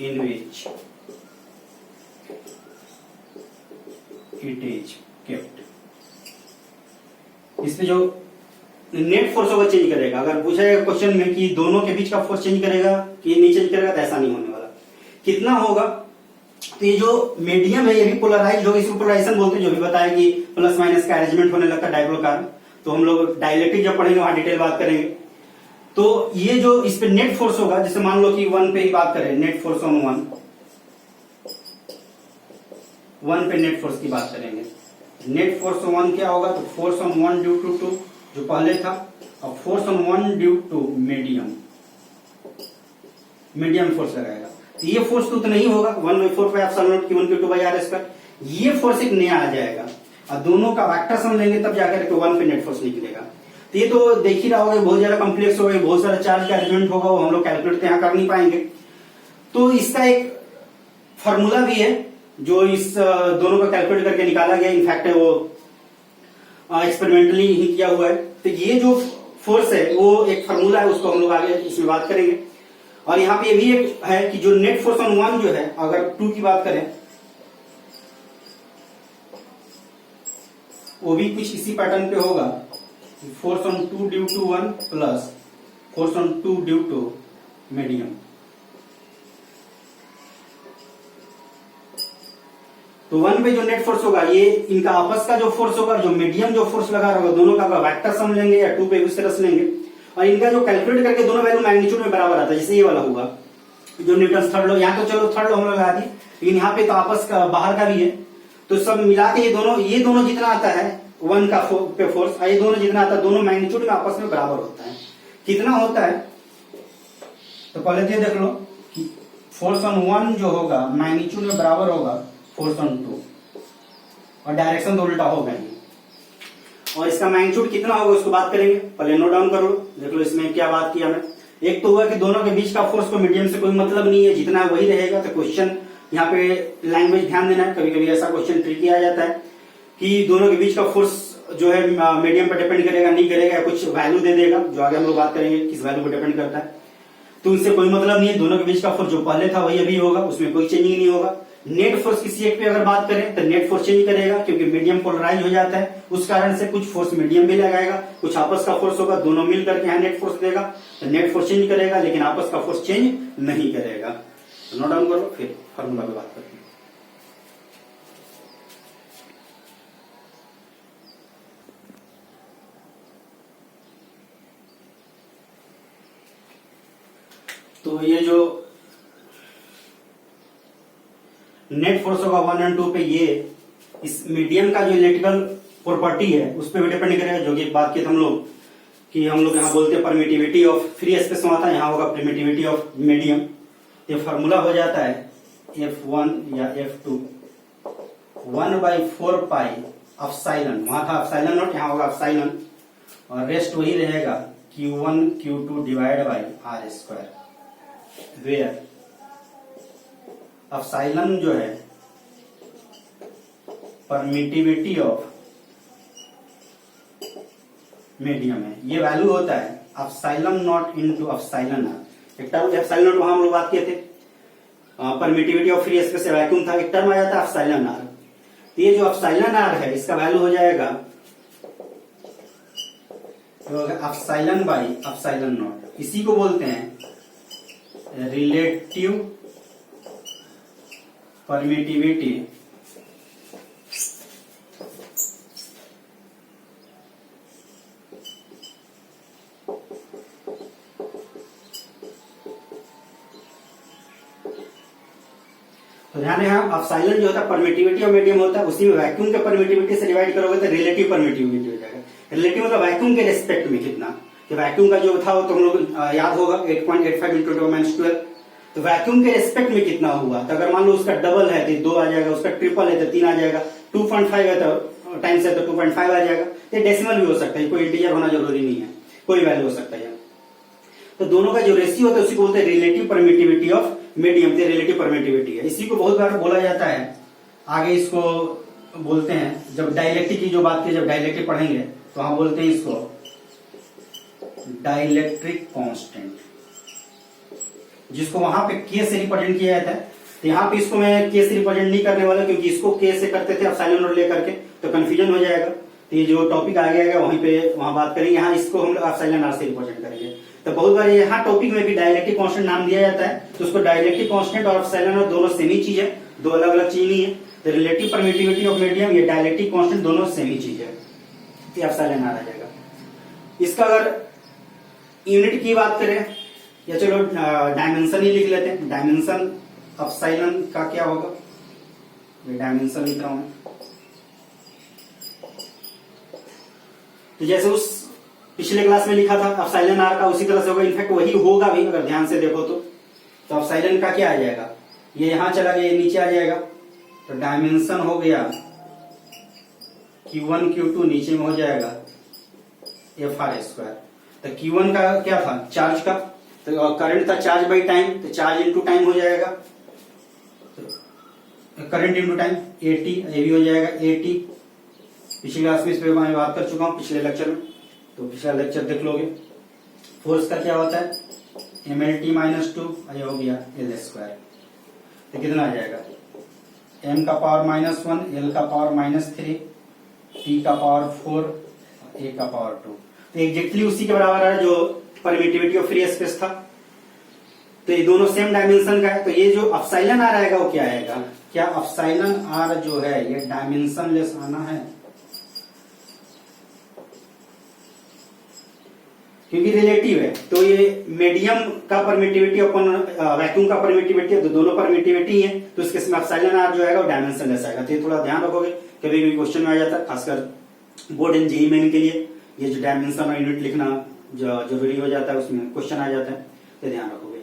in which it is kept। इस पे जो नेट फोर्स होगा चेंज करेगा। अगर पूछा जाएगा क्वेश्चन में कि दोनों के बीच का फोर्स चेंज करेगा कि नहीं चेंज करेगा, तो ऐसा नहीं होने वाला। कितना होगा, तो ये जो मीडियम है ये भी पोलराइज होगा, इसको पोलराइजेशन बोलते हैं। जो भी बताया कि प्लस माइनस का अरेंजमेंट होने लगता है डाइपोल का, तो हम लोग डाइलेक्ट्रिक जब पढ़ेंगे वहां डिटेल बात करेंगे। तो ये जो इस पे नेट फोर्स होगा, जैसे मान लो कि 1 पे ही बात करें, नेट फोर्स ऑन 1 पे नेट फोर्स की बात करेंगे। नेट फोर्स ऑन 1 क्या होगा, तो फोर्स ऑन 1 ड्यू टू 2 जो पहले था, और force on 1 due to medium force लगाएगा। तो ये फोर्स तो उतना ही होगा 1/4 pi epsilon naught Q1 Q2 by r square. ये फोर्स एक नया आ जाएगा और दोनों का वेक्टर सम लेंगे तब जाकर के 1 पे नेट फोर्स निकलेगा। तो ये तो देख ही रहा होगा, बहुत ज्यादा कॉम्प्लेक्स होगा, बहुत सारा चार्ज का एलिमेंट होगा, वो हम लोग कैलकुलेट यहाँ कर नहीं पाएंगे। तो इसका एक फॉर्मूला भी है जो इस दोनों को कैलकुलेट करके निकाला गया, इनफैक्ट वो एक्सपेरिमेंटली ही किया हुआ है। तो ये जो फोर्स है वो एक फॉर्मूला है, उसको हम लोग आगे इसमें बात करेंगे। और यहाँ पे ये भी एक है कि जो नेट फोर्स ऑन 1 जो है, अगर 2 की बात करें वो भी कुछ इसी पैटर्न पे होगा, force on 2 due to 1 plus force on 2 due to medium. तो 1 पे जो नेट फोर्स होगा ये इनका आपस का जो फोर्स होगा, जो मीडियम जो फोर्स लगा रहा होगा, दोनों का वेक्टर सम लेंगे या 2 पे उस तरह से लेंगे और इनका जो कैलकुलेट करके दोनों वैल्यू मैग्नीट्यूड में बराबर आता है। जैसे ये वाला हुआ जो न्यूटन थर्ड लॉ, यहाँ तो चलो थर्ड लॉ हम लोग लगा दी, लेकिन यहाँ पे तो आपस का बाहर का भी है, तो सब मिला के ये दोनों जितना आता है 1 का पे फोर्स, ये दोनों जितना आता है दोनों मैग्नीट्यूड में आपस में बराबर होता है। कितना होता है तो पहले ये देख लो कि फोर्स ऑन 1 जो होगा मैग्नीट्यूड में बराबर होगा फोर्स ऑन 2 और डायरेक्शन तो उल्टा होगा ही। और इसका मैग्नीट्यूड कितना होगा उसको बात करेंगे, पहले नोट डाउन करो। देख लो इसमें क्या बात किया मैं। एक तो हुआ कि दोनों के बीच का फोर्स को मीडियम से कोई मतलब नहीं है, जितना वही रहेगा। तो क्वेश्चन यहाँ पे लैंग्वेज ध्यान देना है, कभी कभी ऐसा क्वेश्चन ट्रिकी आ जाता है कि दोनों के बीच का फोर्स जो है मीडियम पर डिपेंड करेगा नहीं करेगा, कुछ वैल्यू दे देगा, जो आगे हम लोग बात करेंगे किस वैल्यू पर डिपेंड करता है। तो उनसे कोई मतलब नहीं है, दोनों के बीच का फोर्स जो पहले था वही अभी होगा, उसमें कोई चेंजिंग नहीं होगा। नेट फोर्स किसी एक पे अगर बात करें तो नेट फोर्स चेंज करेगा, क्योंकि मीडियम पोलराइज हो जाता है, उस कारण से कुछ फोर्स मीडियम भी लगाएगा, कुछ आपस का फोर्स होगा, दोनों मिल करके यहाँ नेट फोर्स देगा, तो नेट फोर्स चेंज करेगा, लेकिन आपस का फोर्स चेंज नहीं करेगा। तो नोट डाउन करो, फिर फॉर्मूला पे बात करते हैं। तो ये जो नेट फोर्स होगा 1 और 2 पे, ये इस मीडियम का जो इलेक्ट्रिकल प्रॉपर्टी है उस पर भी डिपेंड करेगा, जो कि एक बात की हम लोग कि हम लोग यहाँ बोलते हैं परमिटिविटी ऑफ फ्री स्पेस में आता है, यहाँ होगा परमिटिविटी ऑफ मीडियम। ये फॉर्मूला हो जाता है F1 या F2 1/4 पाई एप्सिलॉन, वहां था एप्सिलॉन नॉट, यहाँ होगा एप्सिलॉन, और रेस्ट वही रहेगा Q1 Q2 divide by r square, where epsilon जो है परमिटिविटी ऑफ मीडियम है, ये वैल्यू होता है epsilon naught into epsilon r. एक टर्म एप्सिलॉन नॉट वहां हम लोग बात किए थे, permittivity of free space vacuum था, एक टर्म आ जाता है एप्सिलॉन आर। तो ये जो एप्सिलॉन आर है इसका वैल्यू हो जाएगा एप्सिलॉन बाई एप्सिलॉन नॉट, इसी को बोलते हैं रिलेटिव परमिटिविटी तो ध्यान है, एप्सिलॉन जो होता है परमिटिविटी और मीडियम होता है, उसी में वैक्यूम के परमिटिविटी से डिवाइड करोगे तो रिलेटिव परमिटिविटी हो जाएगा। रिलेटिव मतलब वैक्यूम के रेस्पेक्ट में कितना, कि वैक्यूम का जो था वो तुम लोग याद होगा 8.85 इंटू 10⁻12, तो वैक्यूम के रेस्पेक्ट में कितना हुआ। तो अगर मान लो उसका डबल है तो 2 आ जाएगा, उसका ट्रिपल है तो 3 आ जाएगा, 2.5 है तो टाइम्स है तो 2.5 आ जाएगा। तो डेसिमल भी हो सकता है, कोई इंटीजर होना जरूरी नहीं है, कोई वैल्यू हो सकता है। तो दोनों का जो रेशियो होता है उसी को बोलते हैं रिलेटिव परमिटिविटी ऑफ मीडियम, तो रिलेटिव परमिटिविटी है। इसी को बहुत बार बोला जाता है, आगे इसको बोलते हैं जब डाइलेक्ट्रिक की जो बात की, जब डाइलेक्ट्रिक पढ़ेंगे तो हम बोलते हैं इसको डाइलेक्ट्रिक कांस्टेंट, जिसको वहां पे के से रिप्रेजेंट किया जाता है। तो यहाँ पे इसको मैं के से रिप्रेजेंट नहीं करने वाला, क्योंकि इसको के से करते थे एप्सिलॉन नॉट लेकर के, तो कंफ्यूजन हो जाएगा। तो ये जो टॉपिक आगे आएगा वहां बात करेंगे, यहाँ इसको हम एप्सिलॉन आर से रिप्रेजेंट करेंगे। तो बहुत बार यहाँ टॉपिक में भी डाइलेक्ट्रिक कांस्टेंट नाम दिया जाता है, तो उसको डाइलेक्ट्रिक कांस्टेंट और एप्सिलॉन नॉट दोनों सेम ही चीज है, दो अलग अलग चीज नहीं है। तो रिलेटिव परमिटिविटी ऑफ मीडियम, ये डाइलेक्ट्रिक कांस्टेंट दोनों सेम ही चीज है, ये एप्सिलॉन आर आ जाएगा। इसका अगर यूनिट की बात करें, या चलो डायमेंशन ही लिख लेते हैं, डायमेंशन एप्सिलॉन का क्या होगा, ये डायमेंशन लिख रहा हूं। तो जैसे उस पिछले क्लास में लिखा था एप्सिलॉन आर का, उसी तरह से होगा, इनफैक्ट वही होगा भी अगर ध्यान से देखो तो एप्सिलॉन का क्या आ जाएगा ये यहां चला गया, ये नीचे आ जाएगा, तो डायमेंशन हो गया Q1 Q2 नीचे में हो जाएगा FR²। तो Q1 का क्या था, चार्ज का, तो करंट था चार्ज बाई टाइम, तो चार्ज इंटू टाइम हो जाएगा, करंट इंटू टाइम AT, ये भी हो जाएगा AT। पिछली क्लास में इस पे मैं बात कर चुका हूं पिछले लेक्चर में, तो पिछला लेक्चर देख लोगे। फोर्स का क्या होता है MLT-2, ये हो गया L², तो कितना आ जाएगा m का पावर -1, l का पावर -3, p का पावर 4, a का पावर 2। तो एग्जैक्टली उसी के बराबर है जो परमिटिविटी ऑफ फ्री स्पेस था। तो ये दोनों सेम डायमेंशन का है, तो ये जो एप्सिलॉन आर आएगा वो क्या आएगा, क्या एप्सिलॉन आर जो है ये डायमेंशन लेस आना है, क्योंकि रिलेटिव है। तो ये मीडियम का परमिटिविटी अपन वैक्यूम का परमिटिविटी है, तो दोनों परमिटिविटी है, तो इसके एप्सिलॉन आर जो आएगा वो डायमेंशन लेस आएगा। तो ये थोड़ा ध्यान रखोगे, कभी कभी क्वेश्चन में आ जाता है, खासकर बोर्ड एंड जेईई मेन के लिए ये जो डायमेंशन और यूनिट लिखना जरूरी हो जाता है, उसमें क्वेश्चन आ जाता है, तो ध्यान रखोगे।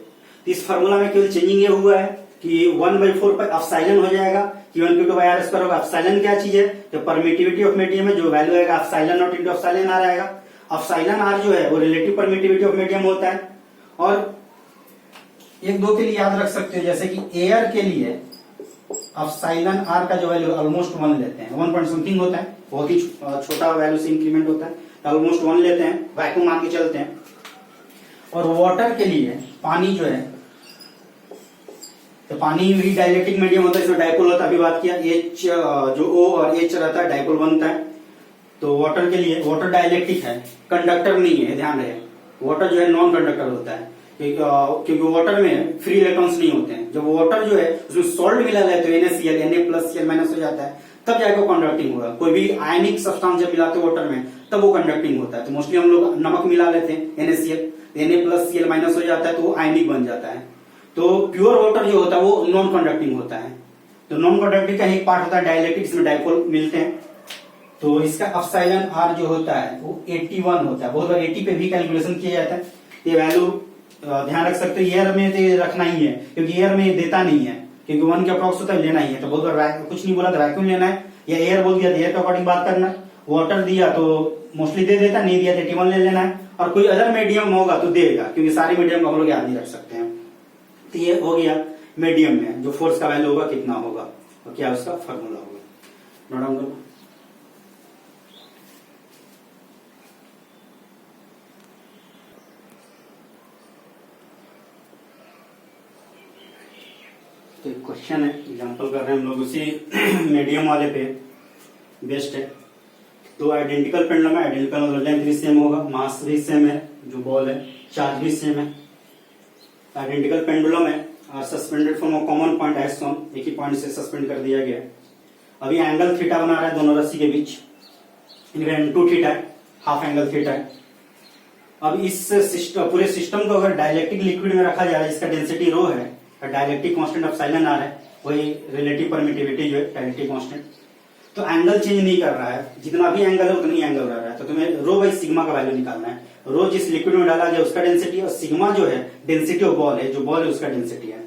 तो इस फॉर्मूला में केवल चेंजिंग ये हुआ है कि 1/4 पर एप्सिलॉन हो जाएगा, Q1 Q2 बाय R² होगा। एप्सिलॉन क्या चीज है, तो परमिटिविटी ऑफ मीडियम में जो वैल्यू आएगा epsilon naught into epsilon r आएगा। एप्सिलॉन आर जो है वो रिलेटिव परमिटिविटी ऑफ मीडियम होता है। और 1-2 के लिए याद रख सकते हो, जैसे कि एयर के लिए एप्सिलॉन आर का जो वैल्यू ऑलमोस्ट 1 लेते हैं, 1 पॉइंट समथिंग होता है, बहुत ही छोटा वैल्यू से इंक्रीमेंट होता है, ऑलमोस्ट 1 लेते हैं, वैक्यूम मान के चलते हैं। और वाटर के लिए पानी जो है, तो पानी भी डाइलेक्ट्रिक मीडियम होता है, इसमें डाइपोल होता है, अभी बात किया H जो O और H रहता है डाइपोल बनता है। तो वाटर के लिए, वाटर डाइलेक्ट्रिक है, कंडक्टर नहीं है, ध्यान रहे, वाटर जो है नॉन कंडक्टर होता है, क्योंकि वाटर में फ्री इलेक्ट्रॉन्स नहीं होते हैं। जब वाटर जो है उसमें सॉल्ट मिला है तो NaCl Na+Cl- हो जाता है, तब जाकर कंडक्टिंग होगा। कोई भी आयनिक सब्सटेंस जब मिलाते हैं वाटर में तब वो कंडक्टिंग होता है। तो मोस्टली हम लोग नमक मिला लेते हैं NaCl, Na+Cl- हो जाता है तो वो आयनिक बन जाता है। तो प्योर वाटर जो होता है वो नॉन कंडक्टिंग होता है। तो नॉन कंडक्टिंग का एक पार्ट होता है डाइलेक्ट्रिक, इसमें डाइपोल मिलते हैं। तो इसका एप्सिलॉन आर जो होता है वो 81 होता है, बहुत बार 80 पे भी कैलकुलेशन किया जाता है। ये वैल्यू ध्यान रख सकते हो, एयर में तो रखना ही है, क्योंकि एयर में देता नहीं है, क्योंकि 1 के अप्रॉक्स होता है, लेना ही है। तो बहुत बार कुछ नहीं बोला तो वैक्यूम लेना है, या एयर बोल दिया तो एयर के अकॉर्डिंग बात करना है। वाटर दिया तो मोस्टली दे देता, नहीं दिया तो 81 ले लेना है। और कोई अदर मीडियम होगा तो देगा, क्योंकि सारे मीडियम हम लोग याद नहीं रख सकते हैं। तो ये हो गया मीडियम में जो फोर्स का वैल्यू होगा कितना होगा और क्या उसका फॉर्मूला होगा। नोट डाउन करो। तो एक क्वेश्चन है, एग्जांपल कर रहे हैं हम लोग उसी मीडियम वाले पे बेस्ड है। तो आइडेंटिकल पेंडुलम है, आइडेंटिकल लेंथ भी सेम होगा, मास भी सेम है, जो बॉल है चार्ज भी सेम है। आइडेंटिकल पेंडुलम है और suspended from a common point as shown, एक ही पॉइंट से सस्पेंड कर दिया गया है। अभी एंगल थीटा बना रहा है दोनों रस्सी के बीच, इनका n2 थीटा है, हाफ एंगल थीटा है। अब इस सिस्टम, पूरे सिस्टम को अगर डाइलेक्ट्रिक लिक्विड में रखा जाए जिसका डेंसिटी रो है, डाइलेक्ट्रिक कांस्टेंट एप्सिलॉन आर है, वही रिलेटिव परमिटिविटी जो है डाइलेक्ट्रिक कांस्टेंट, तो एंगल चेंज नहीं कर रहा है, जितना भी एंगल है उतना ही एंगल रह रहा है। तो तुम्हें रो बाई सिग्मा का वैल्यू निकालना है। रो जिस लिक्विड में डाला गया उसका डेंसिटी, और सिग्मा जो है डेंसिटी ऑफ बॉल है, जो बॉल है उसका डेंसिटी है।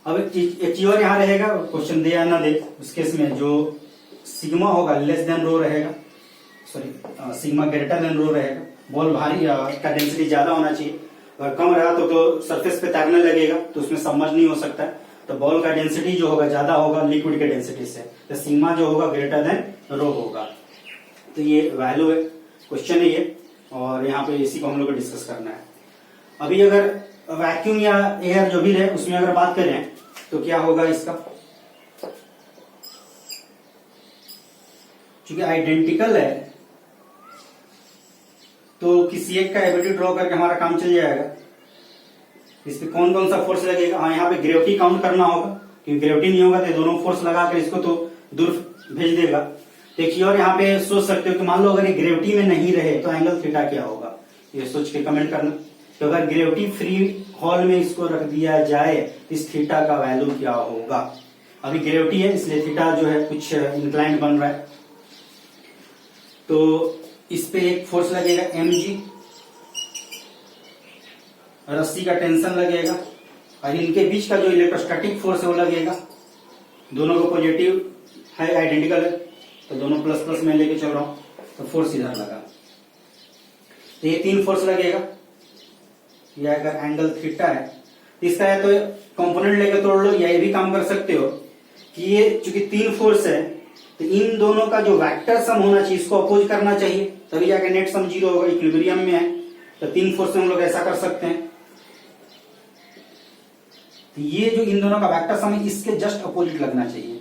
अब एक चीज और यहाँ रहेगा, क्वेश्चन दे या ना दे, उस केस में जो सिग्मा होगा लेस देन रो रहेगा, सॉरी सिग्मा ग्रेटर देन रो रहेगा। बॉल भारी का डेंसिटी ज्यादा होना चाहिए, अगर कम रहा तो सरफेस पे तैरने लगेगा, तो उसमें सबमर्ज नहीं हो सकता है। तो बॉल का डेंसिटी जो होगा ज्यादा होगा लिक्विड के डेंसिटी से, तो सिग्मा जो होगा ग्रेटर देन रो होगा। तो ये वैल्यू है, क्वेश्चन है ये, और यहाँ पे इसी को हम लोग को डिस्कस करना है। अभी अगर वैक्यूम या एयर जो भी रहे उसमें अगर बात करें तो क्या होगा इसका, क्योंकि आइडेंटिकल है तो किसी एक का एबिलिटी ड्रॉ करके हमारा काम चल जाएगा। इस पे कौन कौन सा फोर्स लगेगा, हाँ यहाँ पे ग्रेविटी काउंट करना होगा, क्योंकि ग्रेविटी नहीं होगा तो दोनों फोर्स लगाकर इसको तो दूर भेज देगा। देखिए, और यहाँ पे सोच सकते हो कि मान लो अगर ये ग्रेविटी में नहीं रहे तो एंगल थीटा क्या होगा, ये सोच के कमेंट करना। तो अगर ग्रेविटी फ्री हॉल में इसको रख दिया जाए तो इस थीटा का वैल्यू क्या होगा। अभी ग्रेविटी है इसलिए थीटा जो है कुछ इंक्लाइंड बन रहा है, तो इस पे एक फोर्स लगेगा mg, रस्सी का टेंशन लगेगा और इनके बीच का जो इलेक्ट्रोस्टैटिक फोर्स है वो लगेगा, दोनों को पॉजिटिव है, आइडेंटिकल है, तो दोनों प्लस प्लस में लेके चल रहा हूं, तो फोर्स इधर लगा। तो ये 3 फोर्स लगेगा। ये अगर एंगल थीटा है तो इसका है तो कंपोनेंट लेकर तोड़ लो, या ये भी काम कर सकते हो कि ये चूंकि 3 फोर्स है तो इन दोनों का जो वेक्टर सम होना चाहिए इसको अपोज करना चाहिए, तभी जाके नेट सम 0 होगा, इक्विलिब्रियम में है। तो 3 फोर्स में हम लोग ऐसा कर सकते हैं। तो ये जो इन दोनों का वेक्टर सम है इसके जस्ट अपोजिट लगना चाहिए।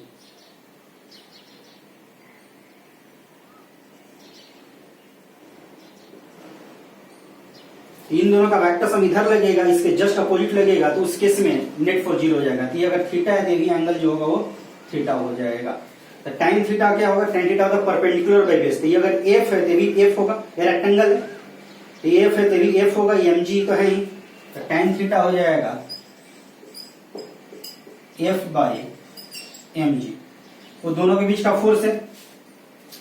इन दोनों का वेक्टर सम इधर लगेगा, इसके जस्ट अपोजिट लगेगा, तो उस केस में नेट फोर्स 0 हो जाएगा। तो ये अगर थीटा है तो भी एंगल जो होगा वो थीटा हो जाएगा। तो tan थीटा क्या होगा, tan थीटा होगा परपेंडिकुलर बाई बेस। तो ये अगर एफ है तो भी एफ होगा, ये रेक्टेंगल है तो एफ है तो भी एफ होगा, ये mg तो है ही, तो tan थीटा हो जाएगा f बाई mg। वो दोनों के बीच का फोर्स है,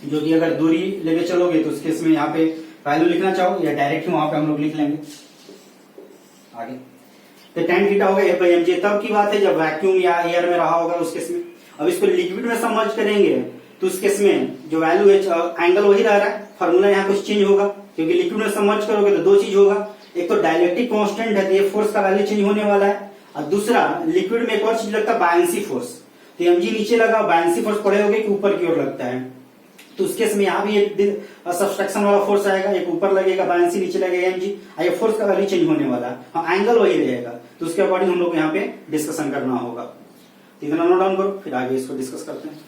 जो कि अगर दूरी लेके चलोगे तो उस केस में यहाँ पे वैल्यू लिखना चाहो या डायरेक्ट ही वहां पे हम लोग लिख लेंगे आगे। तो tan थीटा होगा f बाई mg। तब की बात है जब वैक्यूम या एयर में रहा होगा उस केस में। अब इसको लिक्विड में सबमर्ज करेंगे तो उस केस में जो वैल्यू है एंगल वही रह रहा है, फॉर्मूला यहाँ कुछ चेंज होगा, क्योंकि लिक्विड में सबमर्ज करोगे तो 2 चीज होगा, एक तो डायलेक्ट्रिक कांस्टेंट है तो ये फोर्स का वैल्यू चेंज होने वाला है, और दूसरा लिक्विड में एक और चीज लगता है बायंसी फोर्स। तो mg नीचे लगा, बायंसी फोर्स पड़े होगे कि ऊपर की ओर लगता है, तो उस केस में यहाँ भी एक सब्सट्रैक्शन वाला फोर्स आएगा, एक ऊपर लगेगा बायंसी, नीचे लगेगा mg, और ये फोर्स का वैल्यू चेंज होने वाला है। हाँ, एंगल वही रहेगा, तो उसके अकॉर्डिंग हम लोग यहाँ पे डिस्कशन करना होगा। इतना नोट डाउन करो, फिर आगे इसको डिस्कस करते हैं।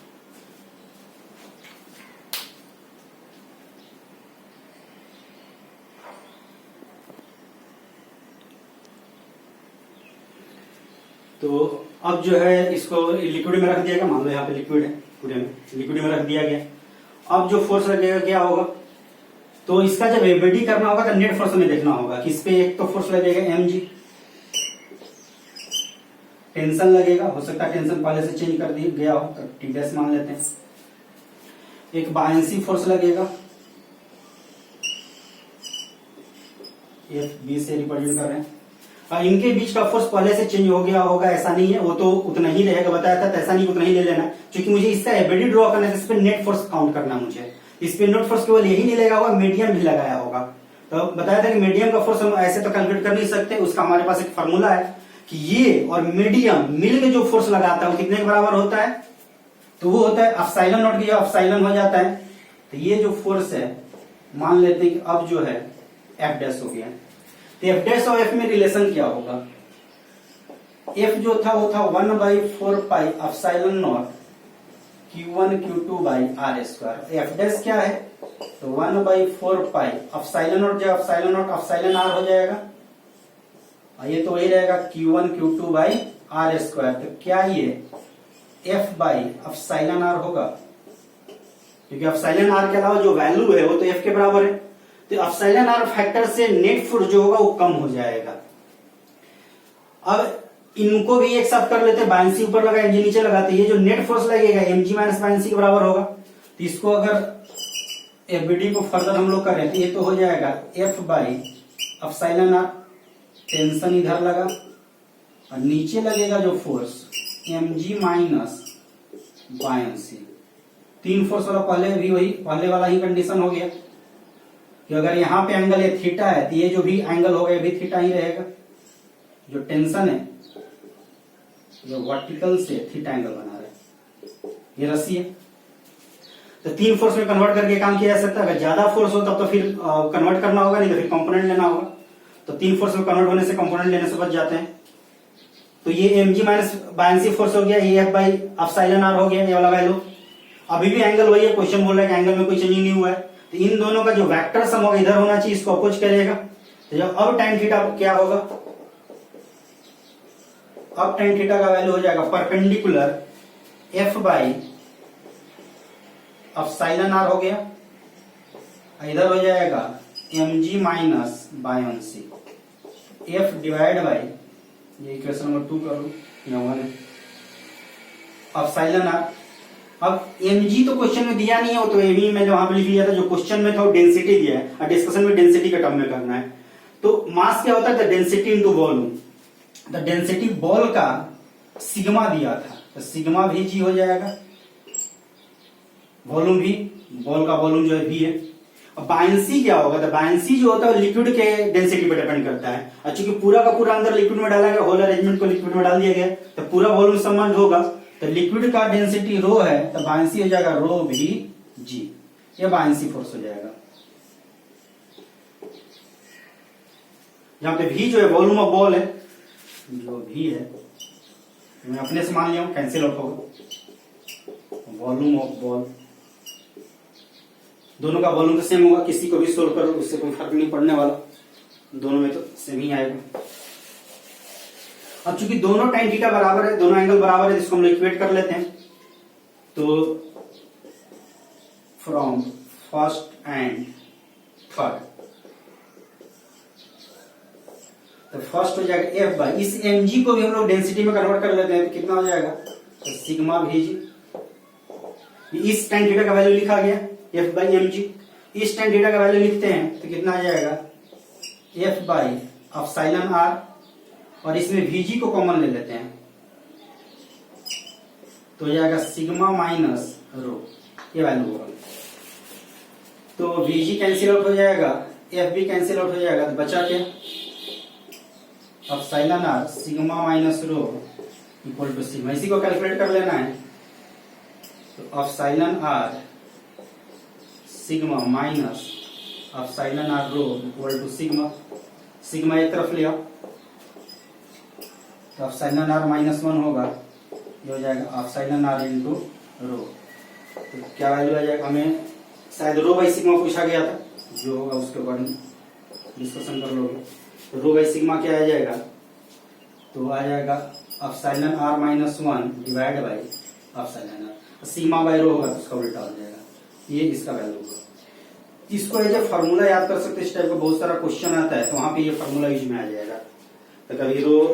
तो अब जो है इसको लिक्विड में रख दिया गया, मान लो यहाँ पे लिक्विड है, पूरे में लिक्विड में रख दिया गया। अब जो फोर्स लगेगा क्या होगा, तो इसका जब एबीडी करना होगा तो नेट फोर्स में देखना होगा कि इस पे एक तो फोर्स लगेगा mg, टेंशन लगेगा, हो सकता है टेंशन पहले से चेंज कर दिया गया हो तो टी डैश मान लेते हैं। एक बायंसी फोर्स लगेगा, एफ बी से रिप्रेजेंट कर रहे हैं, और इनके बीच का फोर्स पहले से चेंज हो गया होगा ऐसा नहीं है, वो तो उतना ही रहेगा, बताया था, तो ऐसा नहीं उतना ही ले लेना, क्योंकि मुझे इसका एबीडी ड्रॉ करना है, इस पे नेट फोर्स काउंट करना मुझे। इस पे नेट फोर्स केवल यही नहीं लगा होगा, मीडियम भी लगाया होगा। तो बताया था कि मीडियम का फोर्स हम ऐसे तो कैलकुलेट कर नहीं सकते, उसका हमारे पास एक फॉर्मूला है कि ये और मीडियम मिल के जो फोर्स लगाता है वो कितने के बराबर होता है, तो वो होता है एप्सिलॉन नॉट की जगह एप्सिलॉन हो जाता है। तो ये जो फोर्स है मान लेते हैं कि अब जो है एफ डैश हो गया, तो एफ डैश और एफ में रिलेशन क्या होगा, एफ जो था वो था 1/4 pi epsilon naught Q1 Q2 by r square. F dash क्या है, तो 1/4 पाई एप्सिलॉन नॉट, जो एप्सिलॉन नॉट एप्सिलॉन आर हो जाएगा, ये तो वही रहेगा Q1 Q2 by r square. तो क्या ये F बाई एप्सिलॉन आर होगा, क्योंकि एप्सिलॉन आर के अलावा जो वैल्यू है वो तो F के बराबर है, तो एप्सिलॉन आर फैक्टर से नेट फोर्स जो होगा वो कम हो जाएगा। अब इनको भी एक साथ कर लेते हैं, बायंसी ऊपर लगा mg नीचे लगा, तो ये जो नेट फोर्स लगेगा mg माइनस बायंसी के बराबर होगा। तो इसको अगर एबीडी को फर्दर हम लोग करें तो ये तो हो जाएगा F by epsilon r, tension इधर लगा, और नीचे लगेगा जो force mg minus buoyancy. 3 force वाला पहले वाला ही कंडीशन हो गया कि अगर यहाँ पे एंगल ये थीटा है तो ये जो भी एंगल होगा ये भी थीटा ही रहेगा। जो टेंशन है जो वर्टिकल से थीटा एंगल बना रहे हैं, ये रस्सी है, तो 3 फोर्स में कन्वर्ट करके काम किया जा सकता है। अगर ज्यादा फोर्स हो तब तो फिर कन्वर्ट करना होगा, नहीं तो फिर कंपोनेंट लेना होगा। तो 3 फोर्स में कन्वर्ट होने से कंपोनेंट लेने से बच जाते हैं। तो ये mg माइनस बायंसी फोर्स हो गया, ये F बाई एप्सिलॉन आर हो गया, ये वाला वैल्यू। अभी भी एंगल वही है, क्वेश्चन बोल रहा है कि एंगल में कोई चेंज नहीं हुआ है, तो इन दोनों का जो वेक्टर सम होगा इधर होना चाहिए, इसको अपोज करेगा। तो जब अब tan थीटा क्या होगा, अब tan थीटा का वैल्यू हो जाएगा perpendicular F by epsilon r हो गया, इधर हो जाएगा mg minus buoyancy F divide by, ये इक्वेशन नंबर 2 कर लो, यहाँ 1 है, एप्सिलॉन आर। अब mg तो क्वेश्चन में दिया नहीं है, तो एम मैंने वहां पे लिख लिया था, जो क्वेश्चन में था वो डेंसिटी दिया है, और डिस्कशन में डेंसिटी का टर्म में करना है। तो मास क्या होता है, density into volume. The density ball का सिग्मा दिया था, तो सिग्मा भी जी हो जाएगा। वॉल्यूम भी, बॉल का वॉल्यूम जो है भी है। अब बायंसी क्या होगा, तो बायंसी जो होता है लिक्विड के डेंसिटी पर डिपेंड करता है। और चूंकि पूरा का पूरा अंदर लिक्विड में डाला गया, होल अरेंजमेंट को लिक्विड में डाल दिया गया, तो पूरा वॉल्यूम समान होगा। तो लिक्विड का डेंसिटी रो है, तो बायंसी हो जाएगा रो भी जी, ये बायंसी फोर्स हो जाएगा। यहाँ पे भी जो है वॉल्यूम ऑफ बॉल है, जो भी है मैं अपने से मान लिया हूं, कैंसिल आउट होगा। वॉल्यूम ऑफ बॉल, दोनों का वॉल्यूम तो सेम होगा, किसी को भी सोल्व करो उससे कोई फर्क नहीं पड़ने वाला, दोनों में तो सेम ही आएगा। अब चूंकि दोनों tan थीटा बराबर है, दोनों एंगल बराबर है, इसको हम इक्वेट कर लेते हैं। तो फ्रॉम फर्स्ट एंड थर्ड, तो फर्स्ट हो जाएगा एफ बाई, इस एम जी को भी हम लोग डेंसिटी में कन्वर्ट कर लेते हैं, तो कितना हो जाएगा, तो सिग्मा भी जी। इस tan थीटा का वैल्यू लिखा गया एफ बाई एम जी, इस tan थीटा का वैल्यू लिखते हैं तो कितना आ जाएगा, एफ बाई एप्सिलॉन आर, और इसमें Vg को कॉमन ले लेते हैं तो हो जाएगा सिग्मा माइनस रो, ये वैल्यू होगा। तो Vg कैंसिल आउट हो जाएगा, एफ भी कैंसिल आउट हो जाएगा, तो बचा क्या, epsilon r sigma minus rho equal to sigma. इसी को कैलकुलेट कर लेना है, तो epsilon r sigma minus epsilon r rho equal to sigma. Sigma एक तरफ लिया तो एप्सिलॉन आर -1 होगा, ये हो जाएगा एप्सिलॉन आर इंटू रो। तो क्या वैल्यू आ जाएगा, हमें शायद रो बाई सिग्मा पूछा गया था, जो होगा उसके अकॉर्डिंग डिस्कशन कर लोगे। तो रो बाई सिग्मा क्या आ जाएगा, तो आ जाएगा epsilon r -1 divide by epsilon r, sigma by rho होगा तो उसका उल्टा हो जाएगा, ये इसका वैल्यू होगा। इसको एज ए फार्मूला याद कर सकते हैं, इस टाइप का बहुत सारा क्वेश्चन आता है तो वहां पे ये फार्मूला यूज में आ जाएगा। तो कभी रो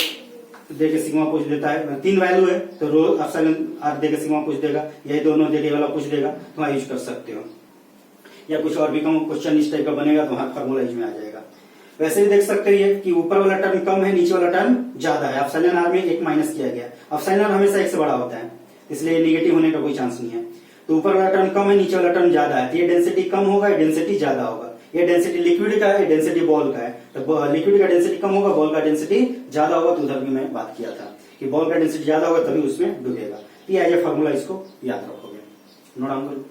दे के सिग्मा पूछ देता है, 3 वैल्यू है तो रो एप्सिलॉन आर दे के सिग्मा पूछ देगा, यही दोनों दे के वाला पूछ देगा, तो वहां यूज कर सकते हो। या कुछ और भी कम क्वेश्चन इस टाइप का बनेगा तो वहां फार्मूला यूज में आ जाएगा। वैसे भी देख सकते हैं कि ऊपर वाला टर्म कम है, नीचे वाला टर्म ज्यादा है, एप्सिलॉन आर में 1 माइनस किया गया। एप्सिलॉन आर हमेशा 1 से बड़ा होता है, इसलिए नेगेटिव होने का कोई चांस नहीं है। तो ऊपर वाला टर्म कम है, नीचे वाला टर्म ज्यादा है, तो ये डेंसिटी कम होगा, ये डेंसिटी ज्यादा होगा। ये डेंसिटी लिक्विड का है, डेंसिटी बॉल का है, तो लिक्विड का डेंसिटी कम होगा, बॉल का डेंसिटी ज्यादा होगा। तो उधर भी मैं बात किया था कि बॉल का डेंसिटी ज्यादा होगा तभी उसमें डूबेगा। ये एज ए फॉर्मूला इसको याद रखोगे, नोट डाउन करो।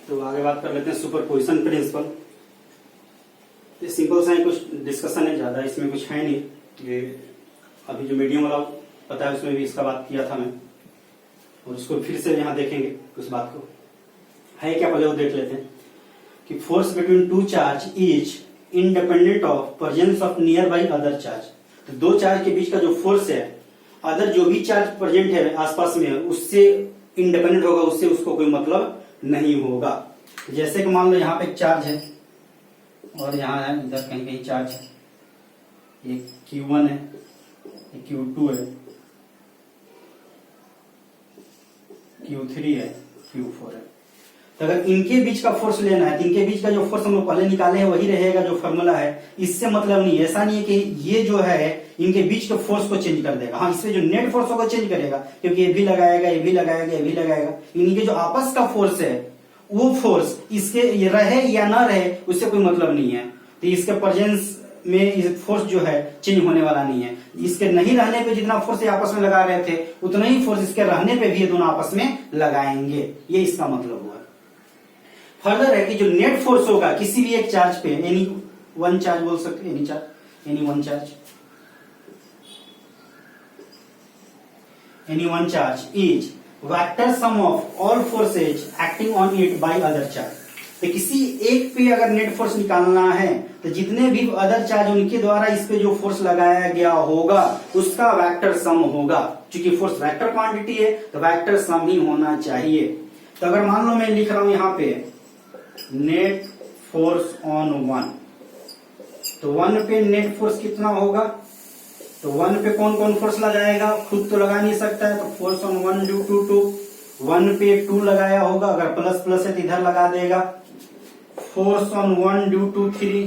तो आगे बात कर लेते हैं सुपरपोजिशन प्रिंसिपल। ये सिंपल सा है, कुछ डिस्कशन है, ज्यादा इसमें कुछ है नहीं। ये अभी जो मीडियम वाला पता है उसमें भी इसका बात किया था मैं, और उसको फिर से यहाँ देखेंगे उस बात को है क्या, पहले वो देख लेते हैं कि force between 2 charge is independent of presence of near by other charge. तो 2 चार्ज के बीच का जो फोर्स है, अदर जो भी चार्ज प्रेजेंट है आसपास में, उससे इंडिपेंडेंट होगा, उससे उसको कोई मतलब नहीं होगा। जैसे कि मान लो यहाँ पे एक चार्ज है और यहाँ है इधर कहीं कहीं चार्ज है, एक Q1 है, एक Q2 है, Q3 है, Q4 है। तो अगर इनके बीच का फोर्स लेना है तो इनके बीच का जो फोर्स हम लोग पहले निकाले हैं वही रहेगा जो फॉर्मूला है। इससे मतलब नहीं, ऐसा नहीं है कि ये जो है इनके बीच के फोर्स को चेंज कर देगा। हाँ, इससे जो नेट फोर्स होगा चेंज करेगा, क्योंकि ये भी लगाएगा, ये भी लगाएगा, ये भी लगाएगा। इनके जो आपस का फोर्स है वो फोर्स इसके ये रहे या ना रहे उससे कोई मतलब नहीं है। तो इसके प्रेजेंस में इस फोर्स जो है चेंज होने वाला नहीं है। इसके नहीं रहने पे जितना फोर्स ये आपस में लगा रहे थे उतना ही फोर्स इसके रहने पे भी ये दोनों आपस में लगाएंगे, ये इसका मतलब हुआ। फर्दर है कि जो नेट फोर्स होगा किसी भी एक चार्ज पे, एनी वन चार्ज बोल सकते हैं, any one charge is vector sum of all forces acting on it by other charge. तो किसी एक पे अगर नेट फोर्स निकालना है तो जितने भी अदर चार्ज उनके द्वारा इस पे जो फोर्स लगाया गया होगा उसका वेक्टर सम होगा। क्योंकि फोर्स वेक्टर क्वांटिटी है तो वेक्टर सम ही होना चाहिए। तो अगर मान लो मैं लिख रहा हूं यहां पे नेट फोर्स ऑन 1, तो 1 पे नेट फोर्स कितना होगा, तो 1 पे कौन कौन फोर्स लगाएगा, खुद तो लगा नहीं सकता है, तो फोर्स ऑन 1 ड्यू टू 2, 1 पे 2 लगाया होगा, अगर प्लस प्लस है तो इधर लगा देगा, force on 1 due to 3,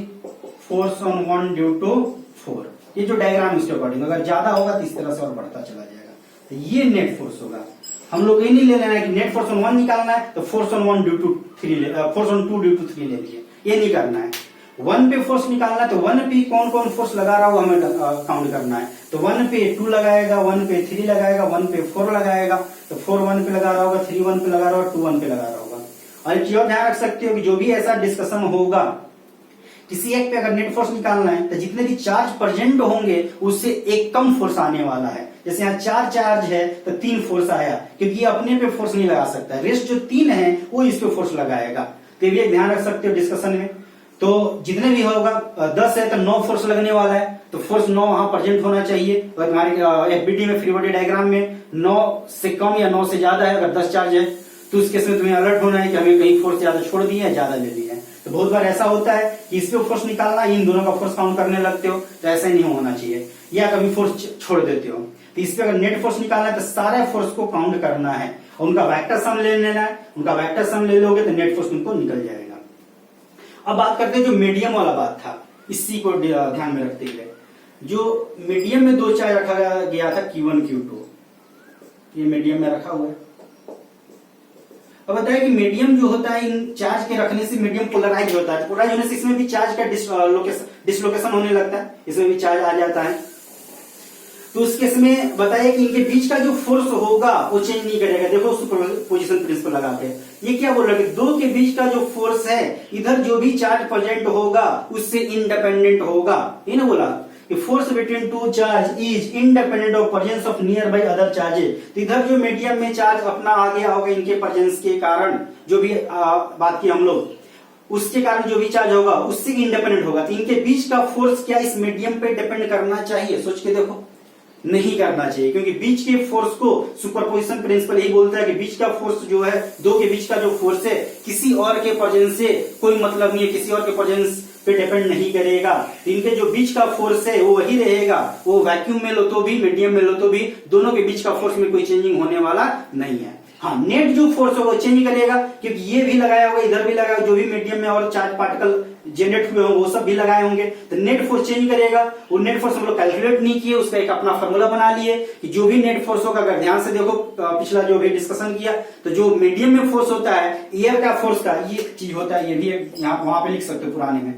force on 1 due to 4। ये जो डायग्राम इसके अकॉर्डिंग, अगर ज्यादा होगा तो इस तरह से और बढ़ता चला जाएगा, तो ये नेट फोर्स होगा। हम लोग ये नहीं ले लेना है कि नेट फोर्स ऑन 1 निकालना है तो force on 1 due to 3 force on 2 due to 3 ले लीजिए, ये नहीं करना है। 1 पे फोर्स निकालना है तो 1 पे कौन कौन फोर्स लगा रहा हो हमें काउंट करना है। तो 1 पे 2 लगाएगा, 1 पे 3 लगाएगा, 1 पे 4 लगाएगा, तो 4 1 पे लगा रहा होगा, 3 1 पे लगा रहा होगा, 2 1 पे लगा रहा होगा। और एक चीज और ध्यान रख सकते हो कि जो भी ऐसा डिस्कशन होगा, किसी एक पे अगर नेट फोर्स निकालना है तो जितने भी चार्ज प्रेजेंट होंगे उससे एक कम फोर्स आने वाला है। जैसे यहाँ 4 चार्ज है तो 3 फोर्स आया, क्योंकि ये अपने पे फोर्स नहीं लगा सकता है, रेस्ट जो 3 है वो इस पे फोर्स लगाएगा। तो ये ध्यान रख सकते हो डिस्कशन में। तो जितने भी होगा 10 है तो 9 फोर्स लगने वाला है, तो फोर्स 9 वहां प्रेजेंट होना चाहिए। और तुम्हारे एफबीडी में फ्री बॉडी डायग्राम में 9 से कम या 9 से ज्यादा है, अगर 10 चार्ज है तो उस केस में तुम्हें अलर्ट होना है कि हमें कहीं फोर्स ज्यादा छोड़ दिए है, ज्यादा ले लिया है। तो बहुत बार ऐसा होता है कि इस पे फोर्स निकालना, इन दोनों का फोर्स काउंट करने लगते हो, तो ऐसा नहीं होना चाहिए, या कभी फोर्स छोड़ देते हो। तो इस पे अगर नेट फोर्स निकालना है तो सारे फोर्स को काउंट करना है और उनका वेक्टर सम ले लेना है। उनका वेक्टर सम ले लोगे तो नेट फोर्स तुमको निकल जाएगा। अब बात करते हैं जो मीडियम वाला बात था, इसी को ध्यान में रखते हुए जो मीडियम में 2 चार्ज रखा गया था Q1 Q2, ये मीडियम में रखा हुआ है। अब बताया कि मीडियम जो होता है, इन चार्ज के रखने से मीडियम पोलराइज होता है। पोलराइज होने से इसमें भी चार्ज का डिसलोकेशन होने लगता है, इसमें भी चार्ज आ जाता है। तो उस केस में बताया कि इनके बीच का जो फोर्स होगा वो चेंज नहीं करेगा। देखो सुपरपोजिशन प्रिंसिपल लगा के ये क्या बोल रहा है कि 2 के बीच का जो फोर्स है, इधर जो भी चार्ज प्रेजेंट होगा उससे इंडिपेंडेंट होगा। ये ना बोला कि force between 2 charge is independent of presence of near by other charges. तो इधर जो मीडियम में चार्ज अपना आ गया होगा इनके प्रेजेंस के कारण, जो भी बात की हम लोग, उसके कारण जो भी चार्ज होगा उससे इंडिपेंडेंट होगा। तो इनके बीच का फोर्स क्या इस मीडियम पे डिपेंड करना चाहिए? सोच के देखो, नहीं करना चाहिए, क्योंकि बीच के फोर्स को सुपरपोजिशन प्रिंसिपल यही बोलता है कि बीच का फोर्स जो है, 2 के बीच का जो फोर्स है किसी और के प्रेजेंस से कोई मतलब नहीं है, किसी और के प्रेजेंस पे डिपेंड नहीं करेगा। इनके जो बीच का फोर्स है वो वही रहेगा, वो वैक्यूम में लो तो भी, मीडियम में लो तो भी, दोनों के बीच का फोर्स में कोई चेंजिंग होने वाला नहीं है। हाँ, नेट जो फोर्स होगा चेंज करेगा, क्योंकि ये भी लगाया होगा, इधर भी लगाया, जो भी मीडियम में और चार्ज पार्टिकल जनरेट हुए होंगे वो सब भी लगाए होंगे, तो नेट फोर्स चेंज करेगा। वो नेट फोर्स हम लोग कैलकुलेट नहीं किए, उसका एक अपना फॉर्मूला बना लिए कि जो भी नेट फोर्स होगा, अगर ध्यान से देखो पिछला जो भी डिस्कशन किया, तो जो मीडियम में फोर्स होता है एयर का फोर्स का, ये चीज होता है, ये भी यहाँ वहां पे लिख सकते हो पुराने में,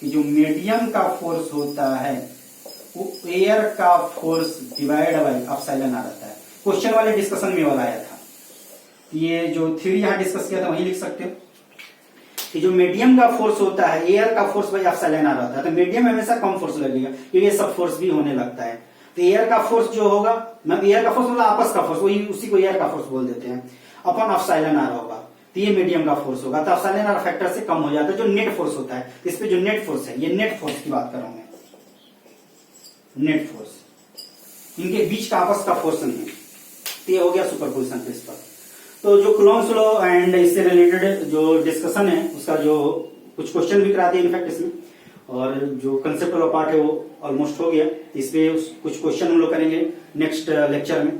कि जो मीडियम का फोर्स होता है वो एयर का फोर्स डिवाइड बाई एप्सिलॉन आ रहता है। क्वेश्चन वाले डिस्कशन में वाला आया था, ये जो थ्योरी यहां डिस्कस किया था वहीं लिख सकते हो कि जो मीडियम का फोर्स होता है एयर का फोर्स बाई एप्सिलॉन आ रहता है। तो मीडियम में हमेशा कम फोर्स लगेगा, क्योंकि ये सब फोर्स भी होने लगता है। तो एयर का फोर्स जो होगा, एयर का फोर्स मतलब आपस का फोर्स, वही उसी को एयर का फोर्स बोल देते हैं, अपन एप्सिलॉन आ रहा होगा, तो ये मीडियम का फोर्स होगा। तो एप्सिलॉन आर फैक्टर से कम हो जाता है जो नेट फोर्स होता है। इस पे जो नेट फोर्स है, ये नेट फोर्स की बात कर रहा हूं मैं, नेट फोर्स, इनके बीच का आपस का फोर्स नहीं है। तो ये हो गया सुपरपोजिशन प्रिंसिपल। तो जो कूलॉम्स लॉ एंड इससे रिलेटेड जो डिस्कशन है उसका जो कुछ क्वेश्चन भी कराते हैं इनफैक्ट इसमें, और जो कंसेप्ट वाला पार्ट है वो ऑलमोस्ट हो गया। इस पे कुछ क्वेश्चन हम लोग करेंगे नेक्स्ट लेक्चर में।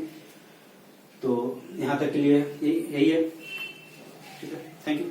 तो यहां तक के लिए यही है, ठीक है, थैंक यू।